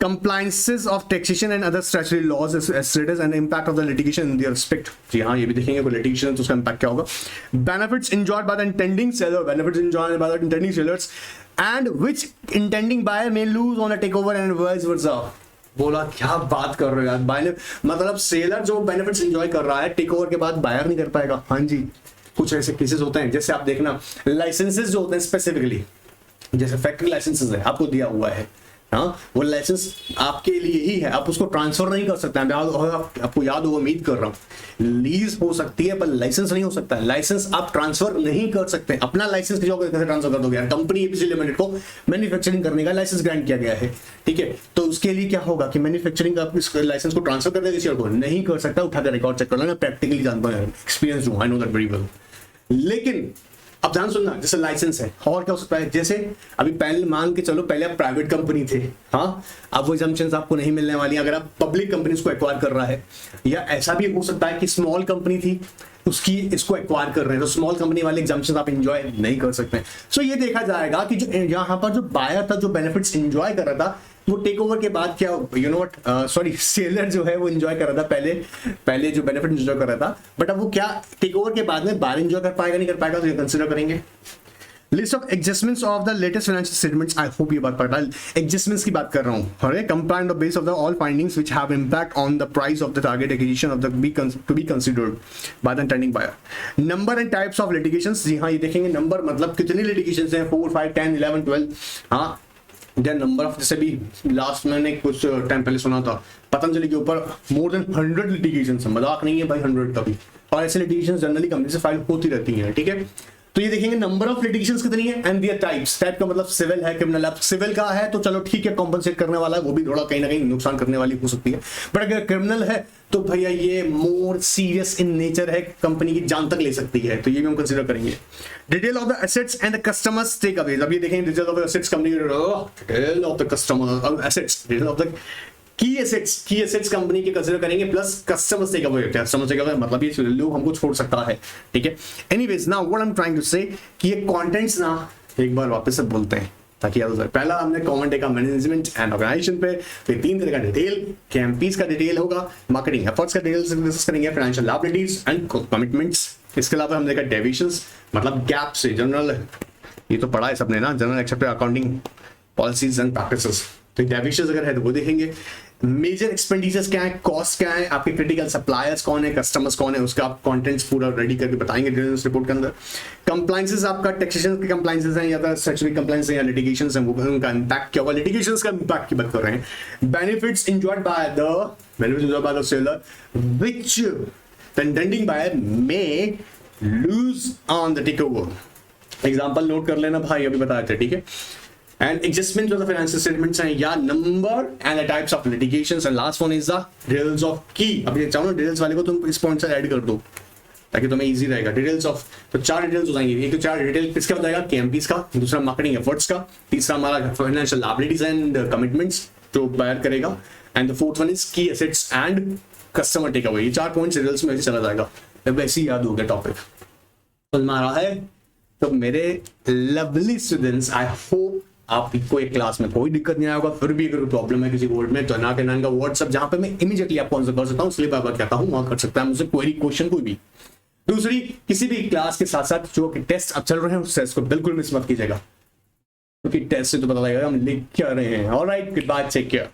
Compliances of taxation and other statutory laws as status and impact of the litigation in their respect। जी हाँ, ये भी देखेंगे कोई litigation है तो उसका impact क्या होगा। Benefits enjoyed by the intending seller, benefits enjoyed by the intending sellers and which intending buyer may lose on a takeover and vice versa। बोला क्या बात कर रहे हो यार, मतलब सेलर जो बेनिफिट्स एंजॉय कर रहा है टेक ओवर के बाद बायर नहीं कर पाएगा। हाँ जी, कुछ ऐसे केसेस होते हैं, जैसे आप देखना लाइसेंसेस जो होते हैं स्पेसिफिकली, जैसे फैक्ट्री लाइसेंसेस है आपको दिया हुआ है, हाँ, वो लाइसेंस आपके लिए ही है, आप उसको ट्रांसफर नहीं कर सकते हैं। आपको याद होगा, उम्मीद कर रहा हूँ, लीज हो सकती है पर लाइसेंस नहीं हो सकता है। लाइसेंस आप ट्रांसफर नहीं कर सकते, अपना लाइसेंस किसी को कैसे ट्रांसफर कर दोगे? कंपनी एपीसी लिमिटेड को मैन्युफैक्चरिंग करने का लाइसेंस ग्रांट किया गया है, ठीक है, तो उसके लिए क्या होगा कि मैन्युफैक्चरिंग का इस लाइसेंस को ट्रांसफर कर देगा किसी और को? नहीं कर सकता। उठाकर रिकॉर्ड चेक कर लेना, प्रैक्टिकली जानता हूँ, एक्सपीरियंस हूँ, I know that very well. लेकिन अब ध्यान सुनना, जैसे लाइसेंस है और क्या हो सकता है, जैसे अभी पहले मान के चलो पहले आप प्राइवेट कंपनी थे, हाँ, अब वो एग्जम्पशंस आपको नहीं मिलने वाली अगर आप पब्लिक कंपनीज को एक्वायर कर रहा है। या ऐसा भी हो सकता है कि स्मॉल कंपनी थी उसकी इसको एक्वायर कर रहे हैं, तो स्मॉल कंपनी वाले एग्जम्पशंस आप एंजॉय नहीं कर सकते। सो ये देखा जाएगा कि जो यहाँ पर जो बायर था जो बेनिफिट्स एंजॉय कर रहा था, वो टेक ओवर के बाद क्या, you know what, sorry, seller जो है वो एंजॉय कर रहा था पहले जो बेनिफिट एंजॉय कर रहा था, बट अब वो क्या टेक ओवर के बाद में बायर एंजॉय कर पाएगा नहीं कर पाएगा, तो ये कंसीडर करेंगे। List of adjustments of the latest financial statements, I hope ये बात पता है, एडजस्टमेंट्स की बात कर रहा हूँ, और complaint of base of the all findings which have impact on the price of the target acquisition of the to be considered by the intending buyer. Number and types of litigations, जी हाँ, ये देखेंगे नंबर मतलब कितनी लिटिगेशंस हैं, 4, 5, 10, 11, 12, हाँ, नंबर ऑफ, जैसे भी लास्ट मैंने कुछ टाइम पहले सुना था पतंजलि के ऊपर मोर देन 100 लिटिगेशन है, मजाक नहीं है भाई 100 का भी, और ऐसे लिटिगेशन जनरली कंपनी से फाइल होती रहती हैं, ठीक है। तो ये देखेंगे नंबर ऑफ लिटिगेशंस कितनी है एंड देयर टाइप्स। टाइप का मतलब सिविल है, क्रिमिनल है। सिविल का है तो चलो ठीक है, कॉम्पनसेट करने वाला है, वो भी थोड़ा कहीं ना कहीं नुकसान करने वाली हो सकती है, बट अगर क्रिमिनल है तो भैया ये मोर सीरियस इन नेचर है, कंपनी की जान तक ले सकती है, तो ये भी हम कंसीडर करेंगे। Detail of the assets and the customers take away, अब ये देखेंगे detail of the assets, company detail of the customer assets, detail of the key assets company के कंसीडर करेंगे, plus customers take away. Customers take away मतलब ये लोग हमको छोड़ सकता है, ठीक है। Anyways, now what I am trying to say कि ये कंटेंट्स ना एक बार वापस से बोलते हैं ताकि याद हो जाए। पहला हमने common take management and organisation पे, फिर 3 तरह का डिटेल, कैंपीज का डिटेल होगा, मार्केटिंग एफर्ट्स का डिटेल डिस्कस करेंगे, फाइनेंशियल लायबिलिटीज एंड कमिटमेंट्स। इसके अलावा हमने देखा डेविएशंस मतलब गैप से, जनरल, ये तो पढ़ा है सबने ना, general accepted accounting policies and practices, तो डेविएशंस अगर है तो वो देखेंगे। मेजर एक्सपेंडिचर्स क्या है, कॉस्ट क्या है, आपके क्रिटिकल सप्लायर्स कौन है, कस्टमर्स कौन है, उसका आप कंटेंट्स पूरा रेडी करके बताएंगे डिटेल्स रिपोर्ट के अंदर। कंप्लायंसेस आपका टैक्सेशन के कंप्लायंसेस हैं या तो स्टैट्यूटरी कंप्लायंस हैं या लिटिगेशंस हैं, वो उनका इंपैक्ट क्या होगा, लिटिगेशंस का इंपैक्ट की बात कर रहे हैं। Benefits enjoyed by the seller which the intending buyer may lose on the takeover. Example note कर लेना भाई, अभी बताए थे, ठीक है। And adjustment of the financial statements हैं या number and the types of litigations, and last one is the details of key। अब ये चाहो ना डिटेल्स वाले को तुम इस पॉइंट से ऐड कर दो ताकि तुम्हें इजी रहेगा। डिटेल्स ऑफ, तो 4 डिटेल्स हो जाएंगे, एक तो 4 डिटेल किसका हो जाएगा, केएमपीज का, दूसरा मार्केटिंग एफर्ट्स का, तीसरा हमारा फाइनेंशियल लायबिलिटीज एंड कमिटमेंट्स जो बायर करेगा, and the fourth one is key assets and customer take away. ये 4 पॉइंट्स डिटेल्स में चला जाएगा, वैसे ही याद हो गया टॉपिक, समझ में आ रहा है? तो मेरे लवली स्टूडेंट्स, आई होप आपको एक क्लास में कोई दिक्कत नहीं आएगा। फिर भी अगर प्रॉब्लम है किसी वर्ड में तो ना के नान का व्हाट्सएप, जहां पे मैं इमीडिएटली आपको आंसर कर सकता हूं, इसलिए बार-बार कहता हूं, वहां कर सकता है मुझसे क्वेरी, क्वेश्चन कोई भी। दूसरी, किसी भी क्लास के साथ साथ जो टेस्ट अब चल रहे हैं उस टेस्ट को बिल्कुल मिस मत कीजिएगा, क्योंकि टेस्ट से तो पता लगेगा हम लिख क्या रहे हैं। Alright, good bye, take care.